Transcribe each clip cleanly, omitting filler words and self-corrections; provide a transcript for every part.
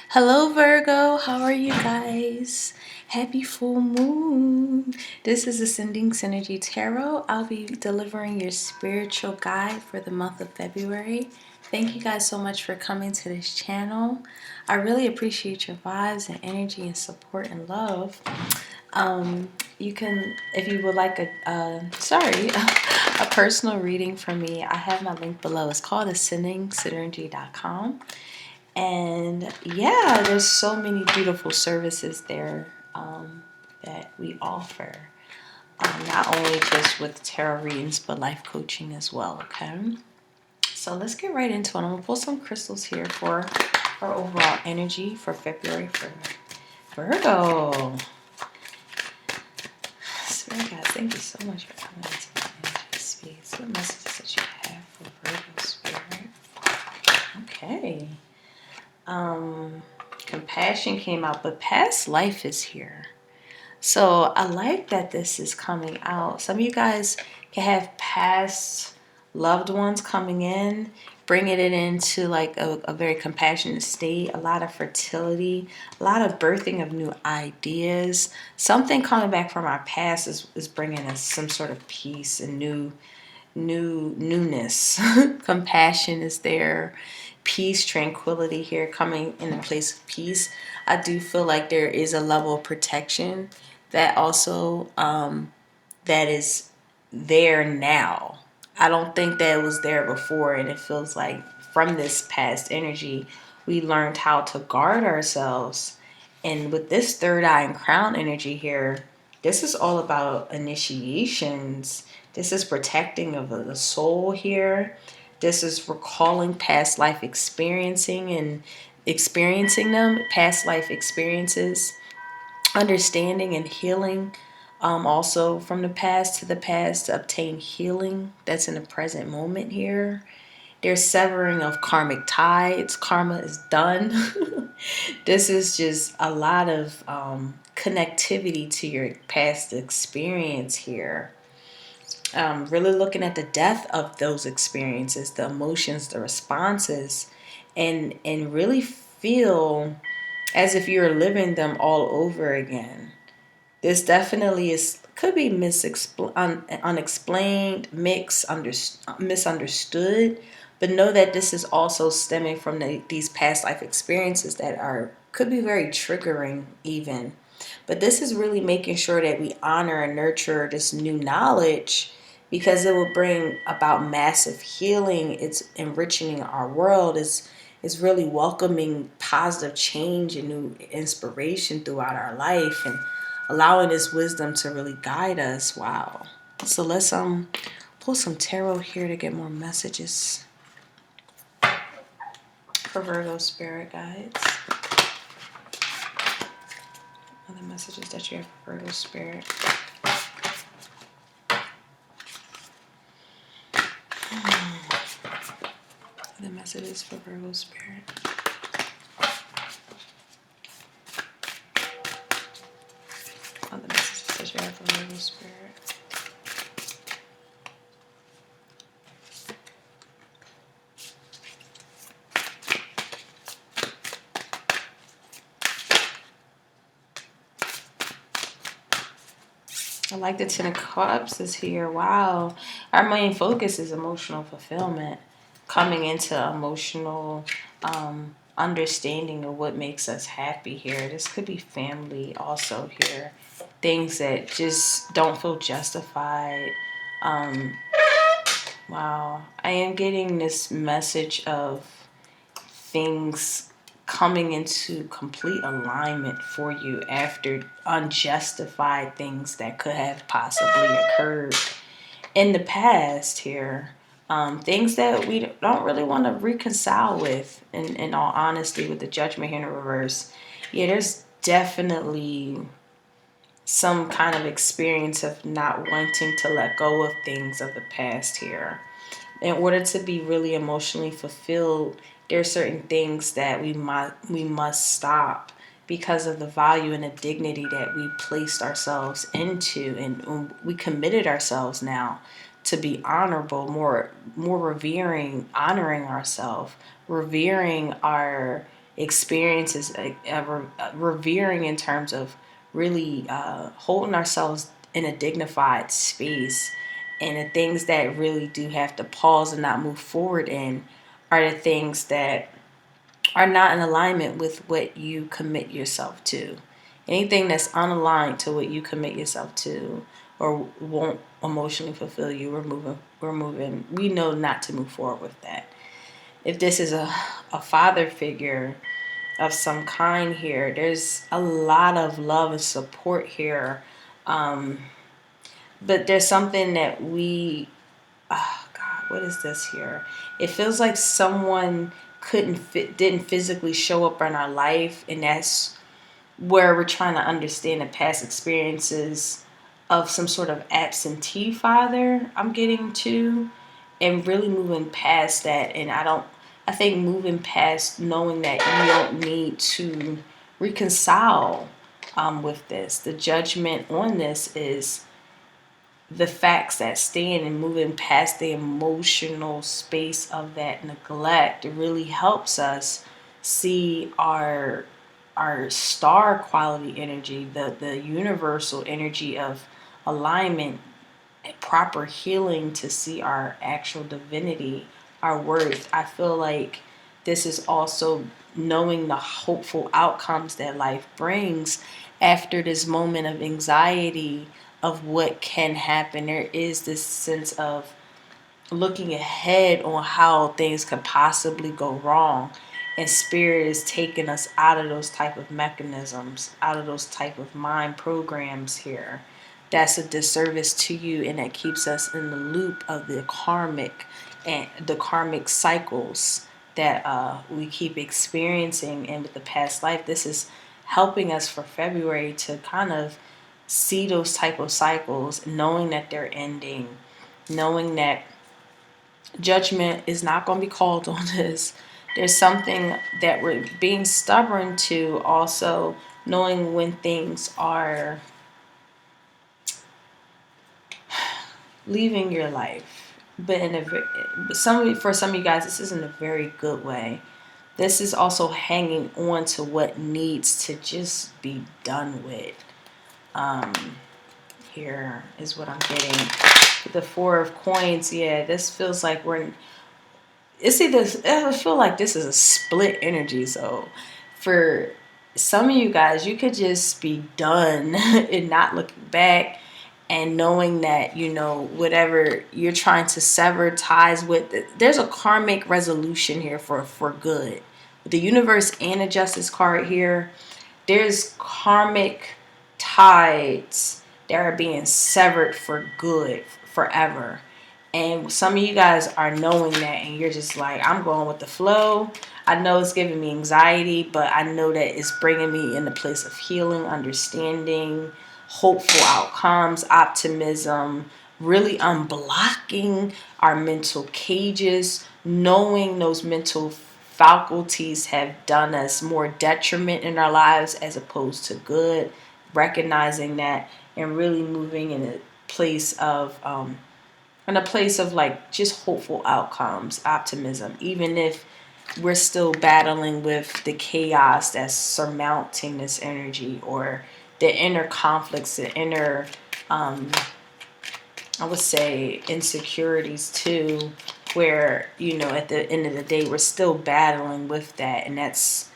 Hello, Virgo. How are you guys? Happy full moon. This is Ascending Synergy Tarot. I'll be delivering your spiritual guide for the month of February. Thank you guys so much for coming to this channel. I really appreciate your vibes and energy and support and love. You can, if you would like a personal reading from me, I have my link below. It's called ascendingsynergy.com. And yeah, there's so many beautiful services there that we offer. Not only just with tarot readings, but life coaching as well, okay? So let's get right into it. I'm going to pull some crystals here for our overall energy for February for Virgo. Spirit guys, thank you so much for coming into my energy space. What messages that you have for Virgo, Spirit? Okay. Compassion came out, but past life is here. So I like that this is coming out. Some of you guys can have past loved ones coming in, bringing it into like a very compassionate state, a lot of fertility, a lot of birthing of new ideas. Something coming back from our past is bringing us some sort of peace and newness. Compassion is there. Peace, tranquility here coming in the place of peace. I do feel like there is a level of protection that also that is there now. I don't think that it was there before, and it feels like from this past energy we learned how to guard ourselves. And with this third eye and crown energy here, this is all about initiations. This is protecting of the soul here. This is recalling past life experiencing them, past life experiences, understanding and healing. Also from the past to the past to obtain healing that's in the present moment here. There's severing of karmic ties. Karma is done. This is just a lot of connectivity to your past experience here. Really looking at the depth of those experiences, the emotions, the responses, and really feel as if you're living them all over again. This definitely could be unexplained, misunderstood, but know that this is also stemming from these past life experiences that could be very triggering even. But this is really making sure that we honor and nurture this new knowledge because it will bring about massive healing. It's enriching our world. It's really welcoming positive change and new inspiration throughout our life and allowing this wisdom to really guide us. Wow. So let's pull some tarot here to get more messages for Virgo spirit guides. Other messages that you have for Virgo spirit. Other messages for Virgo spirit. Other messages that you have for Virgo spirit. I like the Ten of Cups is here. Wow. Our main focus is emotional fulfillment. Coming into emotional understanding of what makes us happy here. This could be family also here. Things that just don't feel justified. Wow. I am getting this message of things coming into complete alignment for you after unjustified things that could have possibly occurred in the past here. Things that we don't really want to reconcile with, in all honesty, with the judgment here in reverse. Yeah, there's definitely some kind of experience of not wanting to let go of things of the past here. In order to be really emotionally fulfilled, there are certain things that we must stop because of the value and the dignity that we placed ourselves into, and we committed ourselves now to be honorable, more revering, honoring ourselves, revering our experiences, revering in terms of really holding ourselves in a dignified space. And the things that really do have to pause and not move forward in are the things that are not in alignment with what you commit yourself to. Anything that's unaligned to what you commit yourself to or won't emotionally fulfill you, we know not to move forward with that. If this is a father figure of some kind here, there's a lot of love and support here. But there's something that oh God, what is this here? It feels like someone didn't physically show up in our life, and that's where we're trying to understand the past experiences of some sort of absentee father, I'm getting to, and really moving past that. And I think moving past knowing that you don't need to reconcile with this. The judgment on this is the facts that stand, and moving past the emotional space of that neglect. It really helps us see our star quality energy, the universal energy of alignment, proper healing, to see our actual divinity, our worth. I feel like this is also knowing the hopeful outcomes that life brings after this moment of anxiety of what can happen. There is this sense of looking ahead on how things could possibly go wrong, and spirit is taking us out of those type of mechanisms, out of those type of mind programs here. That's a disservice to you, and that keeps us in the loop of the karmic cycles that we keep experiencing. And with the past life, this is helping us for February to kind of see those type of cycles, knowing that they're ending, knowing that judgment is not going to be called on this. There's something that we're being stubborn to, also knowing when things are leaving your life. But for some of you guys, this isn't a very good way. This is also hanging on to what needs to just be done with. Here is what I'm getting. The Four of Coins. Yeah, this feels like I feel like this is a split energy. So for some of you guys, you could just be done and not looking back, and knowing that, whatever you're trying to sever ties with, there's a karmic resolution here for good. With the universe and the justice card here, there's karmic ties that are being severed for good forever. And some of you guys are knowing that, and you're just like, I'm going with the flow. I know it's giving me anxiety, but I know that it's bringing me in the place of healing, understanding, hopeful outcomes, optimism, really unblocking our mental cages, knowing those mental faculties have done us more detriment in our lives as opposed to good, recognizing that, and really moving in a place of like just hopeful outcomes, optimism, even if we're still battling with the chaos that's surmounting this energy, or the inner conflicts, the inner, I would say, insecurities too, where, at the end of the day, we're still battling with that. And that's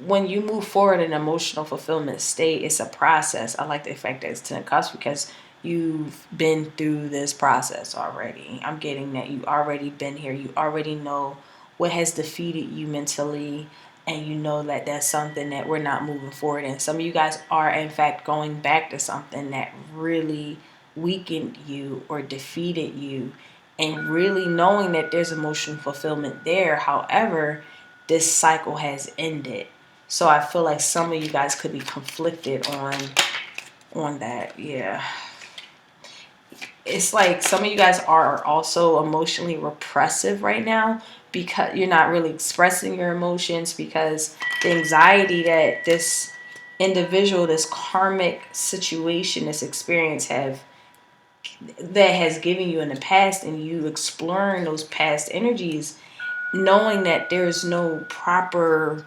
when you move forward in an emotional fulfillment state, it's a process. I like the fact that it's 10 of Cups, because you've been through this process already. I'm getting that you already been here. You already know what has defeated you mentally, and you know that that's something that we're not moving forward in. Some of you guys are, in fact, going back to something that really weakened you or defeated you, and really knowing that there's emotional fulfillment there. However, this cycle has ended. So I feel like some of you guys could be conflicted on that. Yeah. It's like some of you guys are also emotionally repressive right now, because you're not really expressing your emotions, because the anxiety that this individual, this karmic situation, this experience that has given you in the past, and you exploring those past energies, knowing that there's no proper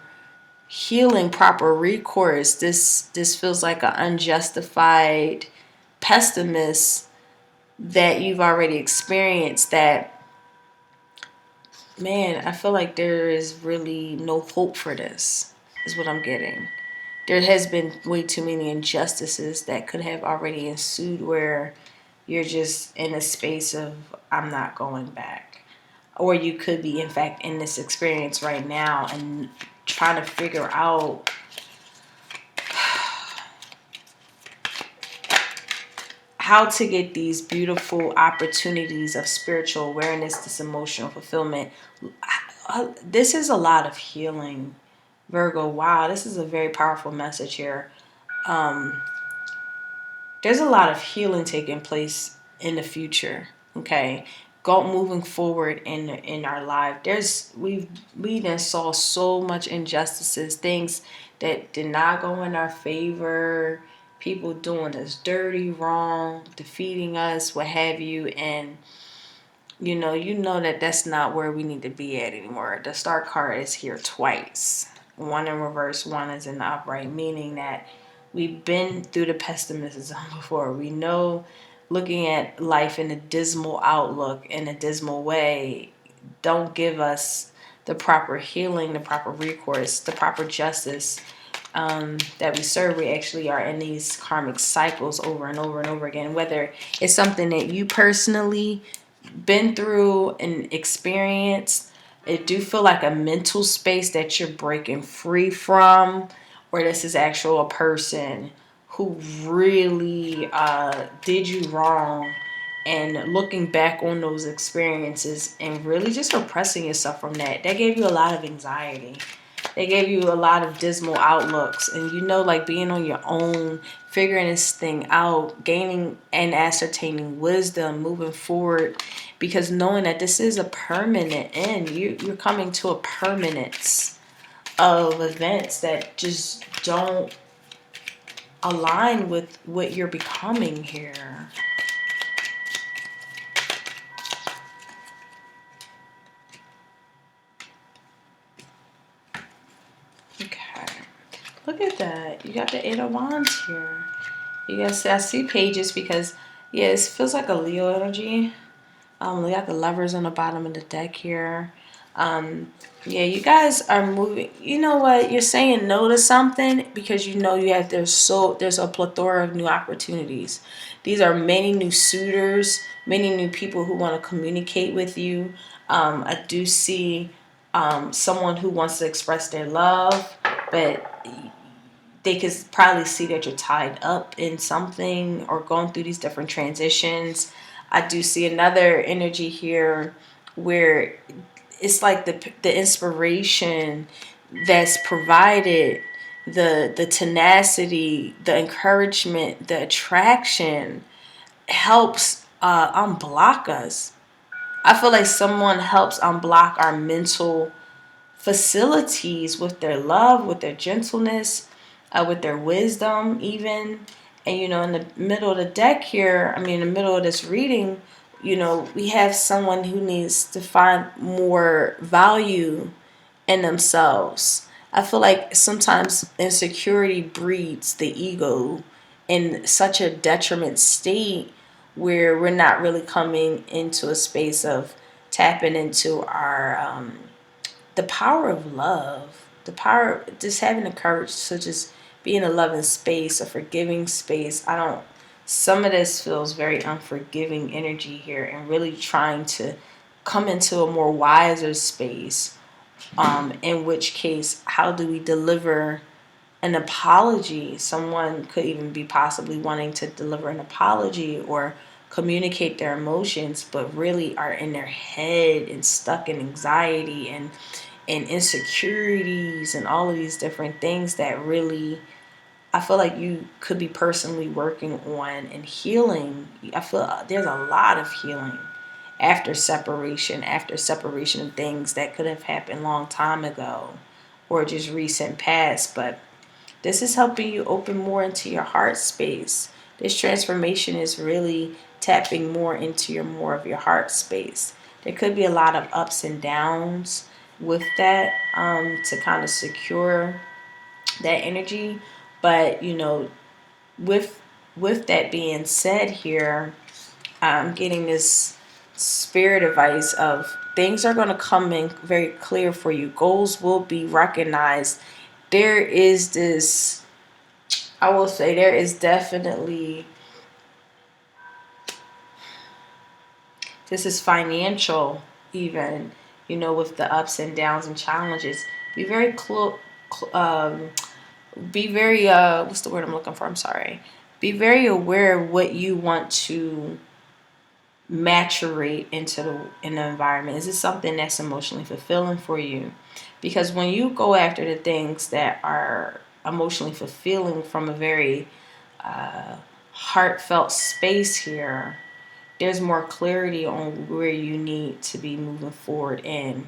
healing, proper recourse. This feels like an unjustified pessimist that you've already experienced. That, man, I feel like there is really no hope for this, is what I'm getting. There has been way too many injustices that could have already ensued where you're just in a space of, I'm not going back. Or you could be, in fact, in this experience right now and trying to figure out how to get these beautiful opportunities of spiritual awareness, this emotional fulfillment. This is a lot of healing, Virgo. Wow, this is a very powerful message here. There's a lot of healing taking place in the future. Okay, moving forward in our life. We done saw so much injustices, things that did not go in our favor, people doing us dirty, wrong, defeating us, what have you, and you know that that's not where we need to be at anymore. The Star card is here twice. One in reverse, one is in the upright, meaning that we've been through the pessimism before. We know looking at life in a dismal outlook, in a dismal way, don't give us the proper healing, the proper recourse, the proper justice that we serve. We actually are in these karmic cycles over and over and over again, whether it's something that you personally been through and experienced. It do feel like a mental space that you're breaking free from, or this is actual a person who really did you wrong, and looking back on those experiences and really just oppressing yourself from that gave you a lot of anxiety. They gave you a lot of dismal outlooks, and like being on your own, figuring this thing out, gaining and ascertaining wisdom, moving forward, because knowing that this is a permanent end. You're coming to a permanence of events that just don't align with what you're becoming here. Okay. Look at that. You got the Eight of Wands here. You guys, I see pages because, yeah, it feels like a Leo energy. We got the Lovers on the bottom of the deck here. Yeah, you guys are moving. You know what? You're saying no to something because there's a plethora of new opportunities. These are many new suitors, many new people who want to communicate with you. I do see someone who wants to express their love, but they could probably see that you're tied up in something or going through these different transitions. I do see another energy here where it's like the inspiration that's provided, the tenacity, the encouragement, the attraction helps unblock us. I feel like someone helps unblock our mental facilities with their love, with their gentleness, with their wisdom, even. And in the middle of the deck here, in the middle of this reading, we have someone who needs to find more value in themselves. I feel like sometimes insecurity breeds the ego in such a detriment state where we're not really coming into a space of tapping into our the power of love, the power, just having the courage to just be in a loving space, a forgiving space. Some of this feels very unforgiving energy here, and really trying to come into a more wiser space. In which case, how do we deliver an apology? Someone could even be possibly wanting to deliver an apology or communicate their emotions, but really are in their head and stuck in anxiety and insecurities and all of these different things that really, I feel like you could be personally working on and healing. I feel there's a lot of healing after separation of things that could have happened long time ago or just recent past. But this is helping you open more into your heart space. This transformation is really tapping more into more of your heart space. There could be a lot of ups and downs. with that to kind of secure that energy. But with that being said here, I'm getting this spirit advice of things are going to come in very clear for you. Goals will be recognized. There is this, I will say, there is definitely, this is financial even, with the ups and downs and challenges. Be very be very what's the word I'm looking for? I'm sorry. Be very aware of what you want to maturate in the environment. Is this something that's emotionally fulfilling for you? Because when you go after the things that are emotionally fulfilling from a very heartfelt space here, there's more clarity on where you need to be moving forward in,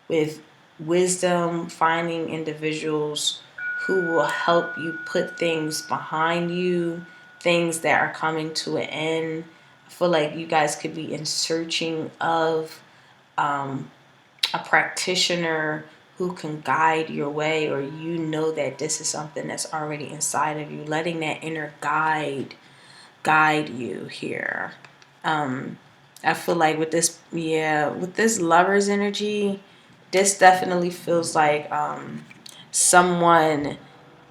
with wisdom, finding individuals who will help you put things behind you, things that are coming to an end. I feel like you guys could be in searching of a practitioner who can guide your way, or that this is something that's already inside of you, letting that inner guide you here. I feel like with this lover's energy, this definitely feels like someone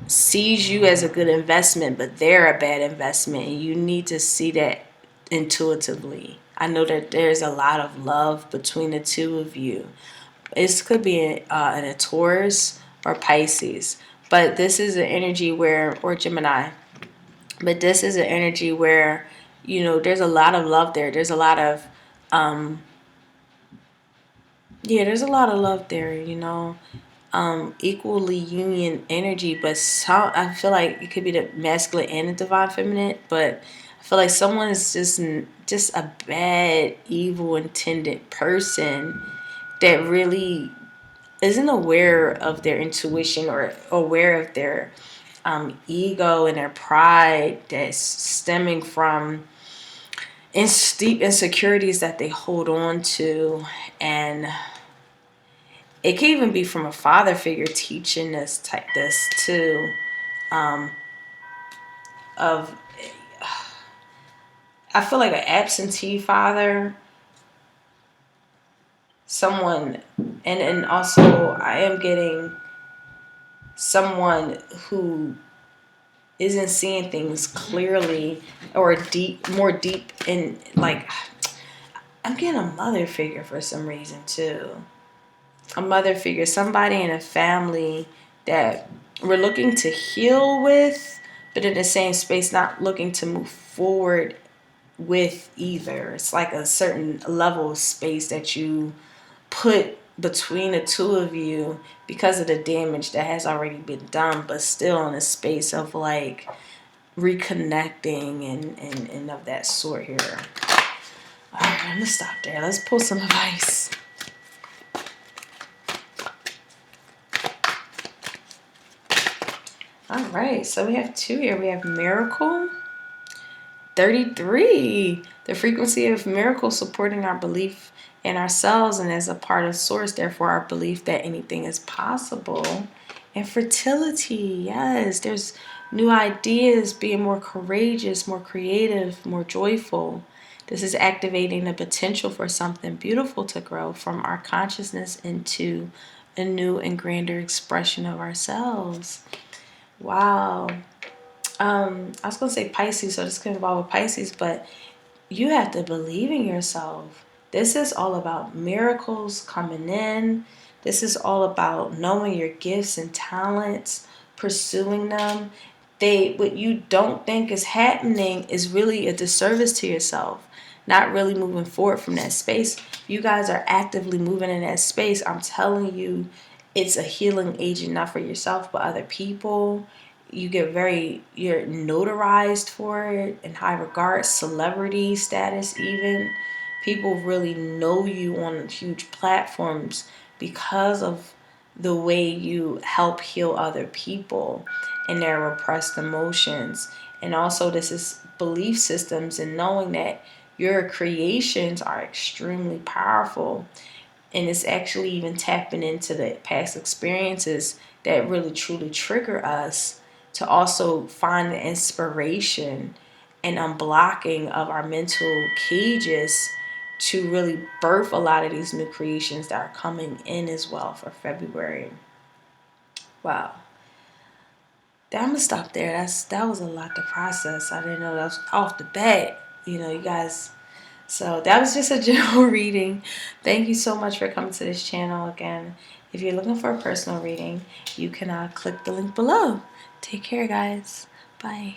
sees you as a good investment, but they're a bad investment, and you need to see that intuitively. I know that there's a lot of love between the two of you. This could be in a Taurus or Pisces, but this is an energy where, or Gemini, but this is an energy where, there's a lot of love there. There's a lot of, there's a lot of love there, equally union energy, but I feel like it could be the masculine and the divine feminine, but I feel like someone is just a bad, evil intended person that really isn't aware of their intuition or aware of their ego and their pride that's stemming from deep insecurities that they hold on to. And it can even be from a father figure teaching this too, of I feel like an absentee father, someone, and also I am getting someone who isn't seeing things clearly, or more deep in, like, I'm getting a mother figure for some reason too. A mother figure, somebody in a family that we're looking to heal with, but in the same space, not looking to move forward with either. It's like a certain level of space that you put between the two of you because of the damage that has already been done, but still in a space of like reconnecting and of that sort here. All right, I'm gonna stop there. Let's pull some advice. All right, so we have two here. We have Miracle 33, the frequency of miracle supporting our belief in ourselves and as a part of source, therefore our belief that anything is possible. And fertility, yes, there's new ideas, being more courageous, more creative, more joyful. This is activating the potential for something beautiful to grow from our consciousness into a new and grander expression of ourselves. Wow. I was going to say Pisces, so this could involve a Pisces, but you have to believe in yourself. This is all about miracles coming in. This is all about knowing your gifts and talents, pursuing them. What you don't think is happening is really a disservice to yourself. Not really moving forward from that space. You guys are actively moving in that space. I'm telling you, it's a healing agent, not for yourself, but other people. You're notarized for it, in high regard, celebrity status even. People really know you on huge platforms because of the way you help heal other people and their repressed emotions. And also this is belief systems and knowing that your creations are extremely powerful. And it's actually even tapping into the past experiences that really truly trigger us to also find the inspiration and unblocking of our mental cages to really birth a lot of these new creations that are coming in as well for February. Wow. I'm gonna stop there. That was a lot to process. I didn't know that was off the bat. You guys. So that was just a general reading. Thank you so much for coming to this channel again. If you're looking for a personal reading, you can click the link below. Take care, guys. Bye.